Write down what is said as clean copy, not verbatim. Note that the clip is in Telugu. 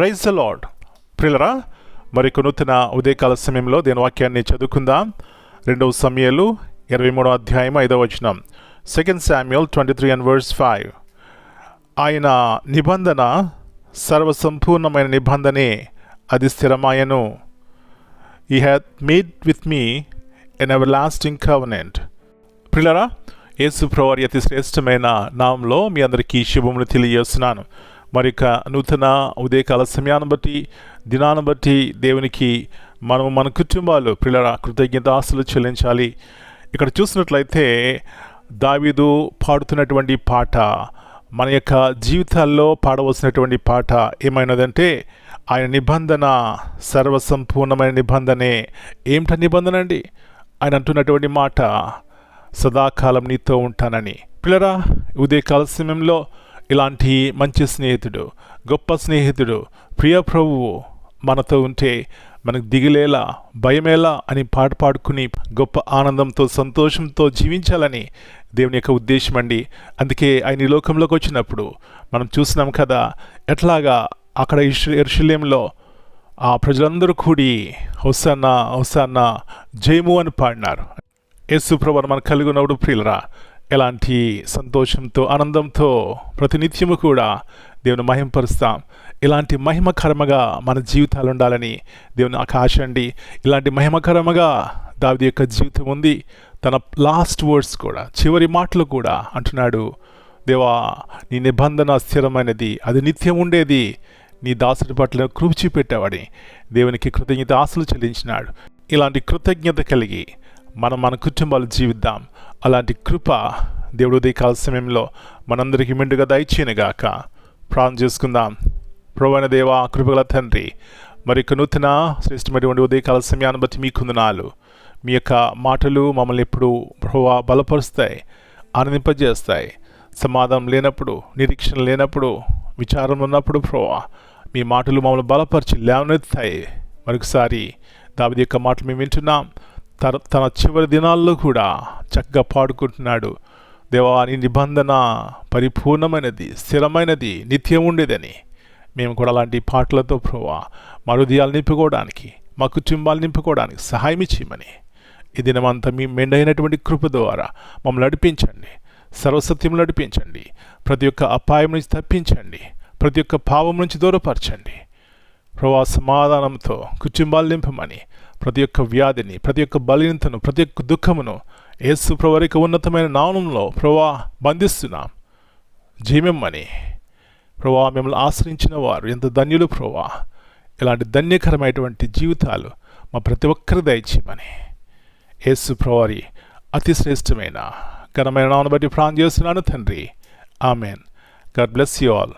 Praise the lord. ప్రియులరా, మరి నూతన ఉదయకాల సమయంలో దేని వాక్యాన్ని చదువుకుందాం. 2 సమూయేలు 23వ అధ్యాయం 5వ వచనం. 2 Samuel 23:5. ఆయన నిబంధన సర్వసంపూర్ణమైన నిబంధనే, అది స్థిరమాయను. He hath made with me an everlasting covenant. ప్రియులరా, యేసు ప్రభువారి అతి శ్రేష్టమైన నామంలో మీ అందరికీ శుభములు తెలియజేస్తున్నాను. మరి నూతన ఉదయకాల సమయాన్ని బట్టి, దినాన్ని బట్టి దేవునికి మనము మన కుటుంబాలు ప్రియులరా కృతజ్ఞతాస్తులు చెల్లించాలి. ఇక్కడ చూసినట్లయితే దావీదు పాడుతున్నటువంటి పాట, మన యొక్క జీవితాల్లో పాడవలసినటువంటి పాట ఏమైనదంటే, ఆయన నిబంధన సర్వసంపూర్ణమైన నిబంధనే. ఏమిట నిబంధన అండి? ఆయన అంటున్నటువంటి మాట, సదాకాలం నీతో ఉంటానని. పిల్లరా, ఉదయకాల సమయంలో ఇలాంటి మంచి స్నేహితుడు, గొప్ప స్నేహితుడు, ప్రియ ప్రభువు మనతో ఉంటే మనకు దిగులేలా, భయమేలా అని పాట పాడుకుని గొప్ప ఆనందంతో, సంతోషంతో జీవించాలని దేవుని యొక్క ఉద్దేశం అండి. అందుకే ఆయన ఈ లోకంలోకి వచ్చినప్పుడు మనం చూసినాం కదా, ఎట్లాగా అక్కడ యెరూషలేములో ఆ ప్రజలందరూ కూడి హోసన్నా హోసన్నా జయము అని పాడినారు. యేసు ప్రభువు మనకు కలిగి ఉన్నప్పుడు ప్రియులరా, ఎలాంటి సంతోషంతో, ఆనందంతో ప్రతినిత్యము కూడా దేవుని మహిమపరుస్తాం. ఇలాంటి మహిమకరముగా మన జీవితాలు ఉండాలని దేవుని ఆశ అండి. ఇలాంటి మహిమకరముగా దావీదు యొక్క జీవితం ఉంది. తన లాస్ట్ వర్డ్స్ కూడా, చివరి మాటలు కూడా అంటున్నాడు, దేవా నీ నిబంధన స్థిరమైనది, అది నిత్యం ఉండేది, నీ దాసుడి పట్ల కృప చూపెట్టావని దేవునికి కృతజ్ఞత ఆశలు చెల్లించినాడు. ఇలాంటి కృతజ్ఞత కలిగి మన కుటుంబాలు జీవిద్దాం. అలాంటి కృప దేవుడు ఉదయకాల సమయంలో మనందరికీ మెండుగా దయచేయనుగాక. ప్రార్థన చేసుకుందాం. ప్రభువైన దేవా, కృపగల తండ్రి, మరి నూతన శ్రేష్టమైనటువంటి ఉదయకాల సమయాన్ని బట్టి మీ వందనాలు. మీ యొక్క మాటలు మమ్మల్ని ఎప్పుడు ప్రభువా బలపరుస్తాయి, ఆనందింపజేస్తాయి. సమాధానం లేనప్పుడు, నిరీక్షణ లేనప్పుడు, విచారం ఉన్నప్పుడు ప్రభువా మీ మాటలు మమ్మల్ని బలపరిచి లేవనెత్తాయి. మరొకసారి దావీదు యొక్క మాటలు మేము వింటున్నాం. తన చివరి దినాల్లో కూడా చక్కగా పాడుకుంటున్నాడు, దేవా నీ నిబంధన పరిపూర్ణమైనది, స్థిరమైనది, నిత్యం ఉండేదని. మేము కూడా అలాంటి పాటలతో ప్రభువా మా హృదయాలు నింపుకోవడానికి, మా కుటుంబాలు నింపుకోవడానికి సహాయం చేయమని ఈ దినమంతా మీ మెండైనటువంటి కృప ద్వారా మమ్మల్ని నడిపించండి, సర్వసత్యం నడిపించండి, ప్రతి ఒక్క అపాయం నుంచి తప్పించండి, ప్రతి ఒక్క పాపం నుంచి దూరపరచండి. ప్రభువా సమాధానంతో కుటుంబాలు నింపమని, ప్రతి ఒక్క వ్యాధిని, ప్రతి ఒక్క బలహీనతను, ప్రతి ఒక్క దుఃఖమును యేసు ప్రభువారి యొక్క ఉన్నతమైన నామంలో ప్రభువా బంధిస్తున్నాం. జీవమని ప్రభువా మిమ్మల్ని ఆశ్రయించిన వారు ఎంత ధన్యులు ప్రభువా. ఇలాంటి ధన్యకరమైనటువంటి జీవితాలు మా ప్రతి ఒక్కరి దయచేయమని యేసు ప్రభువారి అతి శ్రేష్టమైన ఘనమైన నామమును బట్టి ప్రార్థన చేస్తున్నాను తండ్రి. Amen. God bless you all.